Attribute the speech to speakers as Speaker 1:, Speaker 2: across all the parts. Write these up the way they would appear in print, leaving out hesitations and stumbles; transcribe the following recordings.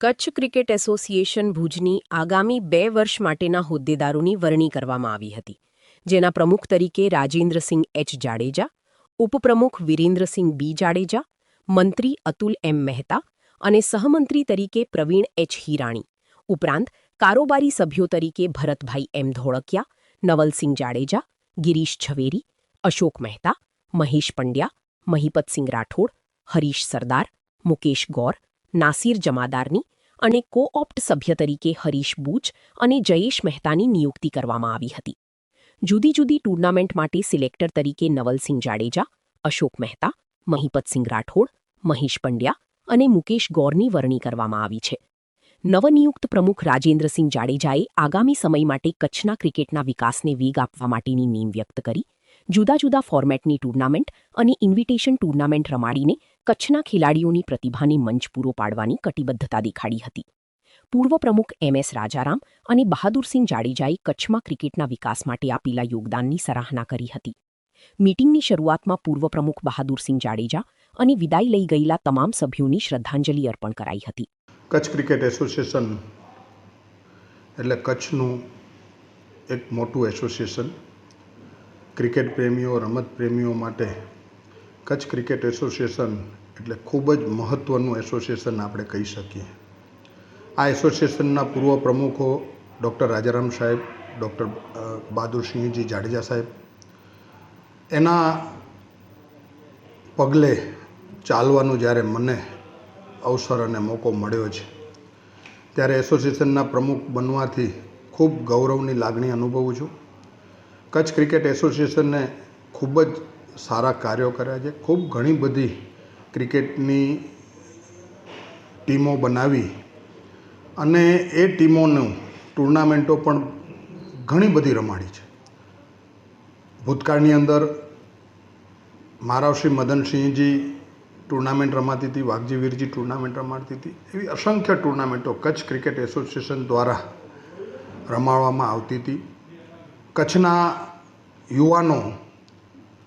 Speaker 1: Kutch cricket association ભુજની આગામી 2 વર્ષ માટેના હોદ્દેદારોની વરણી કરવામાં આવી હતી, જેના પ્રમુખ તરીકે રાજેન્દ્રસિંહ એચ જાડેજા, ઉપપ્રમુખ વિરેન્દ્રસિંહ બી જાડેજા, મંત્રી અતુલ એમ મહેતા અને સહમંત્રી તરીકે પ્રવીણ એચ હિરાણી, ઉપરાંત કારોબારી સભ્યો તરીકે ભરતભાઈ એમ ધોળકિયા, નવલસિંહ જાડેજા, ગિરીશ ઝવેરી, અશોક મહેતા, મહેશ પંડ્યા, મહિપતસિંહ રાઠોડ, હરીશ સરદાર, મુકેશ ગૌર, નાસિર જમાદારની અને કો-ઓપ્ટ સભ્ય તરીકે હરીશ બૂચ અને જયેશ મહેતાની નિયુક્તિ કરવામાં આવી હતી. જુદી જુદી ટુર્નામેન્ટ માટે સિલેક્ટર તરીકે નવલસિંહ જાડેજા, અશોક મહેતા, મહિપતસિંહ રાઠોડ, મહેશ પંડ્યા અને મુકેશ ગૌરની વરણી કરવામાં આવી છે. નવનિયુક્ત પ્રમુખ રાજેન્દ્રસિંહ જાડેજાએ આગામી સમય માટે કચ્છના ક્રિકેટના વિકાસને વેગ આપવા માટેની નેમ વ્યક્ત કરી જુદા જુદા ફોર્મેટની ટુર્નામેન્ટ અને ઇન્વિટેશન ટુર્નામેન્ટ રમાડીને કચ્છના ખેલાડીઓની પ્રતિભાને મંચ પૂરો પાડવાની કટિબદ્ધતા દેખાડી હતી. પૂર્વ પ્રમુખ એમ.એસ. રાજારામ અને બહાદુરસિંહ જાડેજાએ કચ્છમાં ક્રિકેટના વિકાસ માટે આપેલા યોગદાનની સરાહના કરી હતી. મીટિંગની શરૂઆતમાં પૂર્વ પ્રમુખ બહાદુરસિંહ જાડેજા અને વિદાય લઈ ગયેલા તમામ સભ્યોની શ્રદ્ધાંજલિ અર્પણ કરાઈ હતી.
Speaker 2: કચ્છ ક્રિકેટ એસોસિએશન એટલે કચ્છનું એક મોટું એસોસિએશન. ક્રિકેટ પ્રેમીઓ, રમત પ્રેમીઓ માટે કચ્છ ક્રિકેટ એસોસિએશન એટલે ખૂબ જ મહત્ત્વનું એસોસિએશન આપણે કહી શકીએ. આ એસોસિએશનના પૂર્વ પ્રમુખો ડૉક્ટર રાજારામ સાહેબ, ડૉક્ટર બહાદુરસિંહજી જાડેજા સાહેબ, એના પગલે ચાલવાનું જ્યારે મને અવસર અને મોકો મળ્યો છે ત્યારે એસોસિએશનના પ્રમુખ બનવાથી ખૂબ ગૌરવની લાગણી અનુભવું છું. કચ્છ ક્રિકેટ એસોસિએશને ખૂબ જ સારા કાર્યો કર્યા છે. ખૂબ ઘણી બધી ક્રિકેટની ટીમો બનાવી અને એ ટીમોનું ટુર્નામેન્ટો પણ ઘણી બધી રમાડી છે. ભૂતકાળની અંદર મહારાવશ્રી મદનસિંહજી ટુર્નામેન્ટ રમાતી હતી, વાઘજી વીરજી ટુર્નામેન્ટ રમાડતી હતી. એવી અસંખ્ય ટુર્નામેન્ટો કચ્છ ક્રિકેટ એસોસિએશન દ્વારા રમાડવામાં આવતી હતી. કચ્છના યુવાનો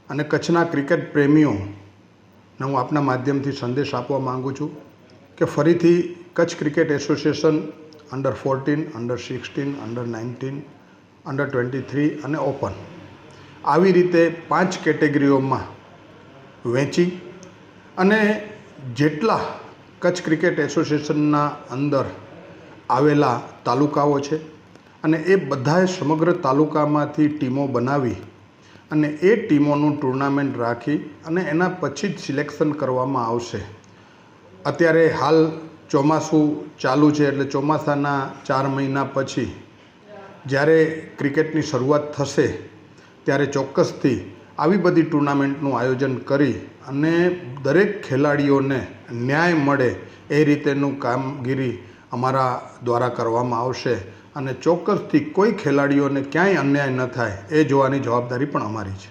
Speaker 2: અને કચ્છના ક્રિકેટ પ્રેમીઓને હું આપના માધ્યમથી સંદેશ આપવા માગું છું કે ફરીથી Kutch cricket association under 14, under 16, under 19, under 23 અને ઓપન આવી રીતે 5 કેટેગરીઓમાં વહેંચી અને જેટલા કચ્છ ક્રિકેટ એસોસિએશનના અંદર આવેલા તાલુકાઓ છે અને એ બધાએ સમગ્ર તાલુકામાંથી ટીમો બનાવી અને એ ટીમોનું ટુર્નામેન્ટ રાખી અને એના પછી જ સિલેક્શન કરવામાં આવશે. અત્યારે હાલ ચોમાસું ચાલુ છે એટલે ચોમાસાના 4 મહિના પછી જ્યારે ક્રિકેટની શરૂઆત થશે ત્યારે ચોક્કસથી આવી બધી ટુર્નામેન્ટનું આયોજન કરી અને દરેક ખેલાડીઓને ન્યાય મળે એ રીતેનું કામગીરી અમારા દ્વારા કરવામાં આવશે અને ચોક્કસથી કોઈ ખેલાડીઓને ક્યાંય અન્યાય ન થાય એ જોવાની જવાબદારી પણ અમારી છે.